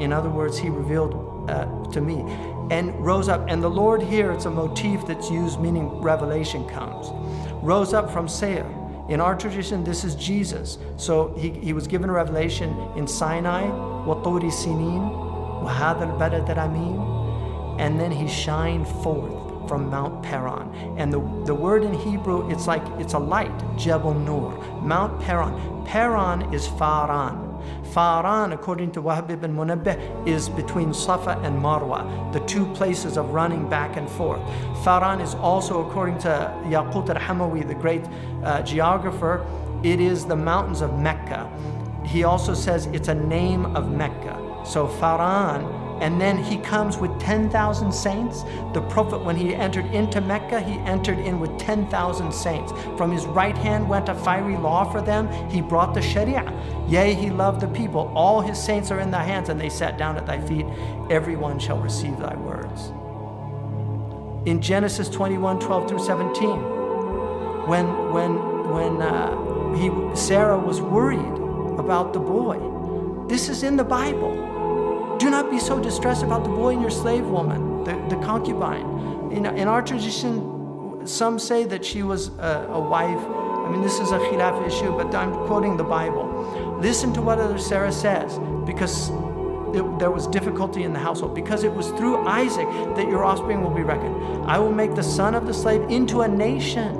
In other words, he revealed to me. And rose up. And the Lord here, it's a motif that's used, meaning revelation comes. Rose up from Seir. In our tradition, this is Jesus. So he was given a revelation in Sinai, وَطُورِ سِنِينَ وَهَذَا الْبَلَدَ الْأَمِينَ. And then he shined forth from Mount Paran. And the word in Hebrew, it's a light, Jebel Nur. Mount Paran. Paran is Faran. Faran, according to Wahb ibn Munabbih, is between Safa and Marwa, the two places of running back and forth. Faran is also, according to Yaqut al-Hamawi, the great geographer, it is the mountains of Mecca. He also says it's a name of Mecca. So Faran, and then he comes with 10,000 saints. The Prophet, when he entered into Mecca, he entered in with 10,000 saints. From his right hand went a fiery law for them. He brought the Sharia. Yea, he loved the people. All his saints are in thy hands, and they sat down at thy feet. Everyone shall receive thy words. In Genesis 21, 12 through 17, when Sarah was worried about the boy. This is in the Bible. Do not be so distressed about the boy and your slave woman, the concubine. In our tradition, some say that she was a wife. I mean, this is a khilaf issue, but I'm quoting the Bible. Listen to what Sarah says, because there was difficulty in the household. Because it was through Isaac that your offspring will be reckoned. I will make the son of the slave into a nation,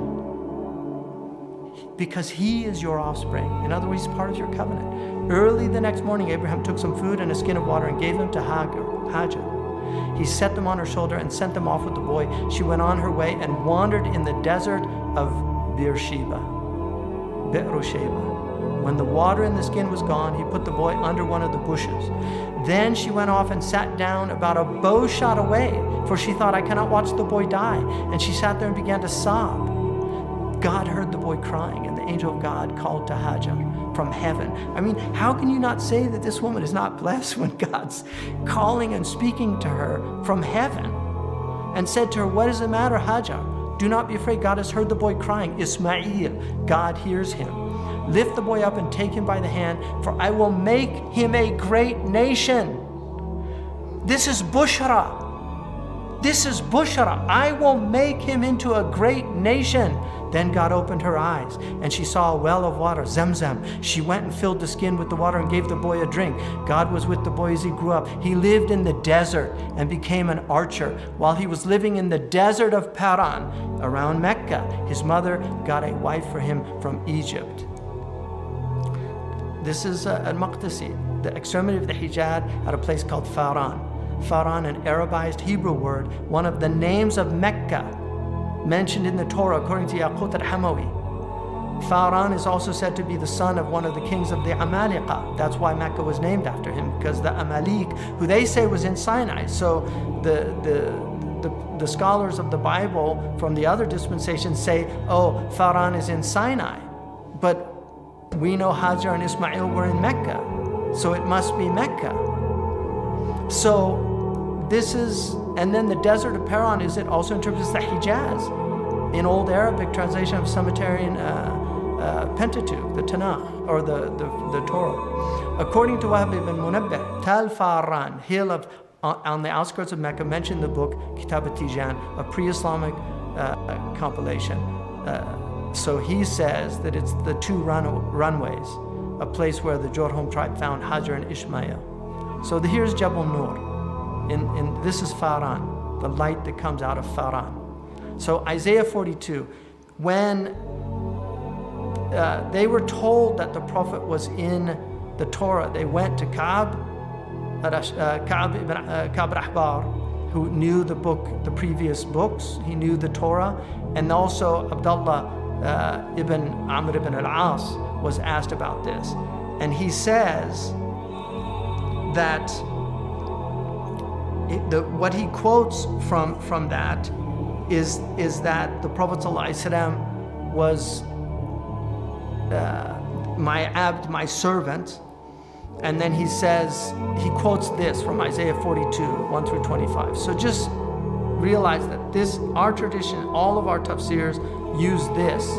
because he is your offspring. In other words, he's part of your covenant. Early the next morning, Abraham took some food and a skin of water and gave them to Hagar. He set them on her shoulder and sent them off with the boy. She went on her way and wandered in the desert of Beersheba. When the water in the skin was gone, he put the boy under one of the bushes. Then she went off and sat down about a bow shot away, for she thought, I cannot watch the boy die. And she sat there and began to sob. God heard the boy crying, and the angel of God called to Hagar from heaven. I mean, how can you not say that this woman is not blessed when God's calling and speaking to her from heaven and said to her, what is the matter, Hagar? Do not be afraid. God has heard the boy crying. Ishmael, God hears him. Lift the boy up and take him by the hand, for I will make him a great nation. This is Bushra. This is Bushra. I will make him into a great nation. Then God opened her eyes, and she saw a well of water, Zamzam. She went and filled the skin with the water and gave the boy a drink. God was with the boy as he grew up. He lived in the desert and became an archer. While he was living in the desert of Paran, around Mecca, his mother got a wife for him from Egypt. This is al-Maqdisi, the extremity of the Hijaz, at a place called Faran. Faran, an Arabized Hebrew word, one of the names of Mecca, mentioned in the Torah according to Yaqut al-Hamawi. Faran is also said to be the son of one of the kings of the Amalekah. That's why Mecca was named after him, because the Amalek, who they say was in Sinai. So the scholars of the Bible from the other dispensations say, oh, Faran is in Sinai. But we know Hajar and Ishmael were in Mecca, so it must be Mecca. So this is, and then the desert of Paran is it also interprets the Hijaz in Old Arabic translation of Samaritan Pentateuch, the Tanakh, or the Torah. According to Wahb ibn Munabbih, Tal Faran, hill of on the outskirts of Mecca, mentioned in the book Kitab al-Tijan, a pre-Islamic compilation. So he says that it's the two runways, a place where the Jurhum tribe found Hajar and Ishmael. So here's Jabal Nur. This is Faran, the light that comes out of Faran. So Isaiah 42, when they were told that the Prophet was in the Torah, they went to Ka'b al-Ahbar, who knew the book, the previous books. He knew the Torah, and also Abdullah ibn Amr ibn al-As was asked about this, and he says that what he quotes from that is that the Prophet ﷺ was my abd, my servant. And then he says, he quotes this from Isaiah 42, 1 through 25. So just realize that this, our tradition, all of our tafsirs use this.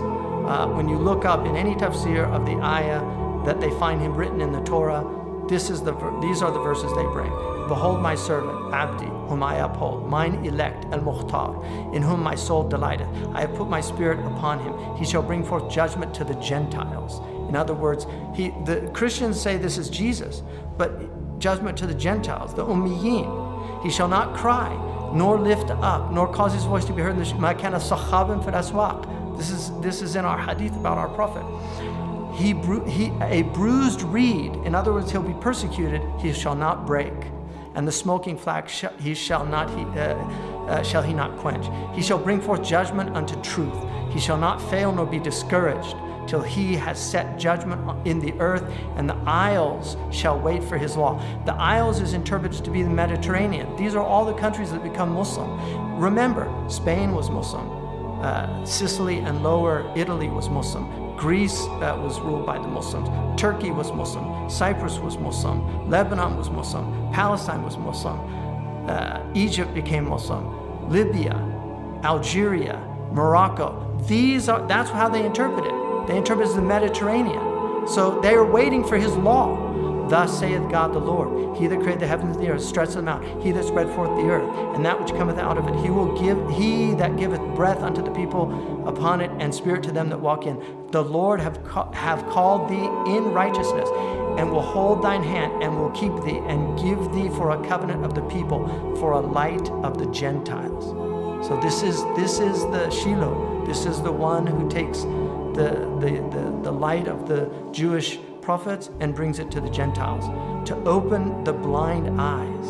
When you look up in any tafsir of the ayah that they find him written in the Torah, These are the verses they bring. Behold my servant, Abdi, whom I uphold, mine elect, Al-Mukhtar, in whom my soul delighteth. I have put my spirit upon him. He shall bring forth judgment to the Gentiles. In other words, the Christians say this is Jesus, but judgment to the Gentiles, the Ummiyin. He shall not cry, nor lift up, nor cause his voice to be heard in the Ma kana sakhaban fil aswaq. This is in our hadith about our Prophet. A bruised reed, in other words, he'll be persecuted, he shall not break. And the smoking flax shall he not quench. He shall bring forth judgment unto truth. He shall not fail nor be discouraged till he has set judgment in the earth, and the isles shall wait for his law. The isles is interpreted to be the Mediterranean. These are all the countries that become Muslim. Remember, Spain was Muslim. Sicily and Lower Italy was Muslim. Greece was ruled by the Muslims. Turkey was Muslim. Cyprus was Muslim. Lebanon was Muslim. Palestine was Muslim. Egypt became Muslim. Libya, Algeria, Morocco. That's how they interpret it. They interpret it as the Mediterranean. So they are waiting for his law. Thus saith God the Lord, he that created the heavens and the earth, stretched them out, he that spread forth the earth, and that which cometh out of it, he that giveth breath unto the people upon it, and spirit to them that walk in. The Lord have called thee in righteousness, and will hold thine hand, and will keep thee, and give thee for a covenant of the people, for a light of the Gentiles. So this is the Shiloh. This is the one who takes the light of the Jewish prophets and brings it to the Gentiles, to open the blind eyes,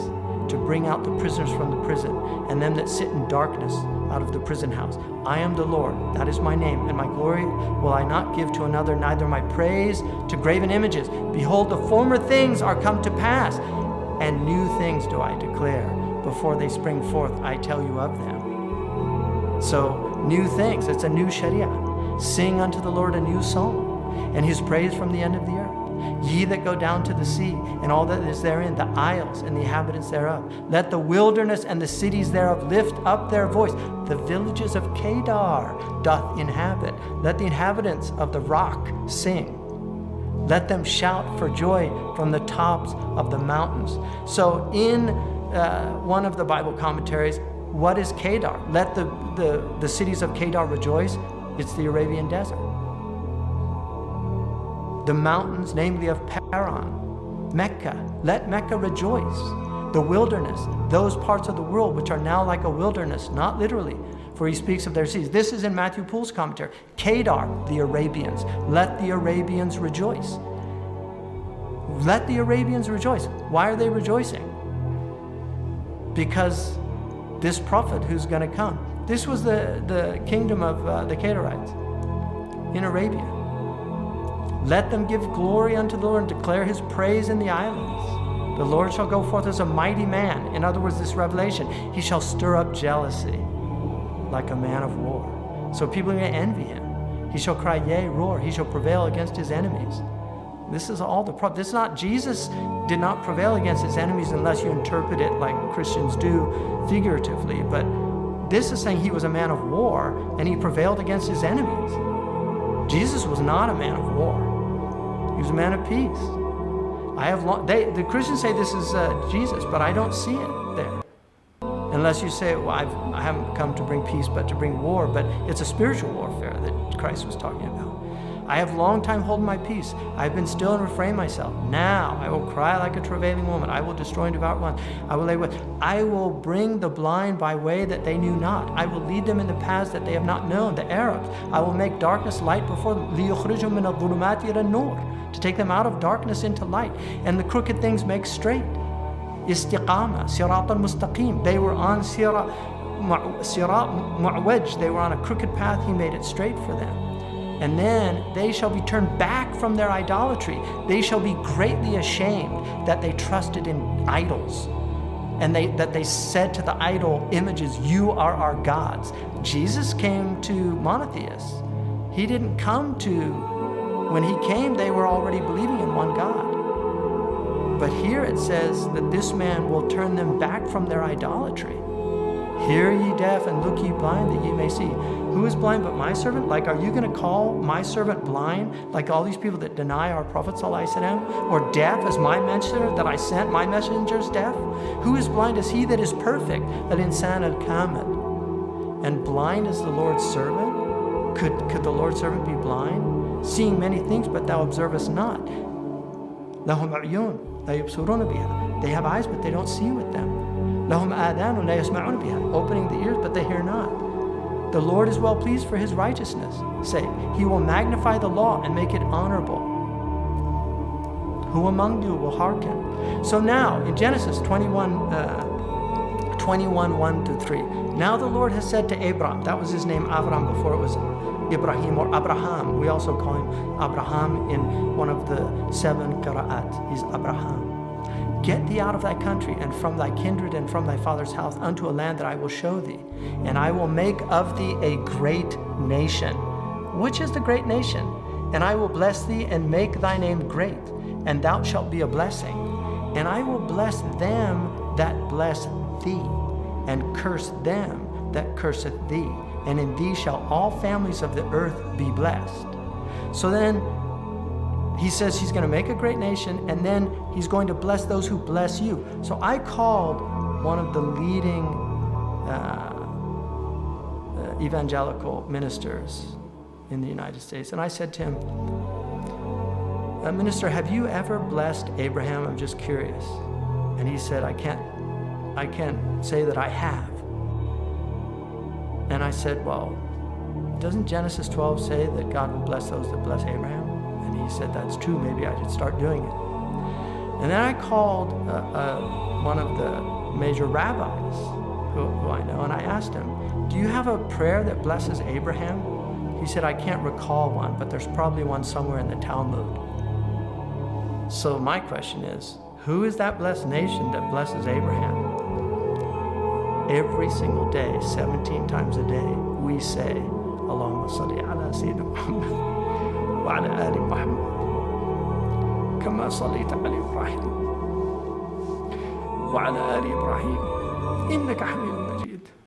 to bring out the prisoners from the prison, and them that sit in darkness out of the prison house. I am the Lord, that is my name, and my glory will I not give to another, neither my praise to graven images. Behold, the former things are come to pass, and new things do I declare. Before they spring forth, I tell you of them. So, new things, it's a new Sharia. Sing unto the Lord a new song, and his praise from the end of the earth. Ye that go down to the sea, and all that is therein, the isles and the inhabitants thereof. Let the wilderness and the cities thereof lift up their voice. The villages of Kedar doth inhabit. Let the inhabitants of the rock sing. Let them shout for joy from the tops of the mountains. So in one of the Bible commentaries, what is Kedar? Let the cities of Kedar rejoice. It's the Arabian desert. The mountains, namely of Paran, Mecca. Let Mecca rejoice. The wilderness, those parts of the world which are now like a wilderness, not literally, for he speaks of their seas. This is in Matthew Poole's commentary. Kedar, the Arabians. Let the Arabians rejoice. Let the Arabians rejoice. Why are they rejoicing? Because this prophet who's going to come. This was the kingdom of the Kedarites in Arabia. Let them give glory unto the Lord and declare his praise in the islands. The Lord shall go forth as a mighty man. In other words, this revelation, he shall stir up jealousy like a man of war. So people are going to envy him. He shall cry, yea, roar. He shall prevail against his enemies. This is all this is not, Jesus did not prevail against his enemies unless you interpret it like Christians do figuratively. But this is saying he was a man of war and he prevailed against his enemies. Jesus was not a man of war. He was a man of peace. The Christians say this is Jesus, but I don't see it there. Unless you say, well, I haven't come to bring peace, but to bring war. But it's a spiritual warfare that Christ was talking about. I have long time holden my peace. I have been still and refrained myself. Now I will cry like a travailing woman. I will destroy and devour one. I will bring the blind by way that they knew not. I will lead them in the paths that they have not known. The Arabs, I will make darkness light before them. لِيُخْرِجُهُم مِّنَ الظُّلُمَاتِ إِلَى النُّورِ, to take them out of darkness into light. And the crooked things make straight. Istiqama, sirat al-mustaqim. They were on sirat mu'waj. They were on a crooked path. He made it straight for them. And then they shall be turned back from their idolatry. They shall be greatly ashamed that they trusted in idols, and that they said to the idol images, you are our gods. Jesus came to monotheists. He didn't come when he came, they were already believing in one God. But here it says that this man will turn them back from their idolatry. Hear ye deaf and look ye blind that ye may see. Who is blind but my servant? Like, are you going to call my servant blind, like all these people that deny our Prophet ﷺ? Or deaf as my messenger that I sent? My messenger is deaf? Who is blind as he that is perfect? Al-insan al-kamil. And blind is the Lord's servant? Could the Lord's servant be blind? Seeing many things, but thou observest not. لهم عيون لا يبصرون بها. They have eyes, but they don't see with them. لهم آذان لا يسمعون بها. Opening the ears, but they hear not. The Lord is well pleased for his righteousness' sake. He will magnify the law and make it honorable. Who among you will hearken? So now, in Genesis 21, 1-3, now the Lord has said to Abram, that was his name Avram before it was Ibrahim or Abraham. We also call him Abraham in one of the 7 qira'at. He's Abraham. Get thee out of thy country and from thy kindred and from thy father's house unto a land that I will show thee. And I will make of thee a great nation. Which is the great nation? And I will bless thee and make thy name great, and thou shalt be a blessing. And I will bless them that bless thee, and curse them that curseth thee. And in thee shall all families of the earth be blessed. So then, he says he's going to make a great nation, and then he's going to bless those who bless you. So I called one of the leading evangelical ministers in the United States, and I said to him, Minister, have you ever blessed Abraham? I'm just curious. And he said, I can't say that I have. And I said, well, doesn't Genesis 12 say that God will bless those that bless Abraham? And he said, that's true, maybe I should start doing it. And then I called one of the major rabbis who I know, and I asked him, do you have a prayer that blesses Abraham? He said, I can't recall one, but there's probably one somewhere in the Talmud. So my question is, who is that blessed nation that blesses Abraham? Every single day, 17 times a day, we say, Allahumma salli ala Sayyidina Muhammad wa ala ali Muhammad kama sallaita ala Ibrahim wa ala ali Ibrahim innaka hamidun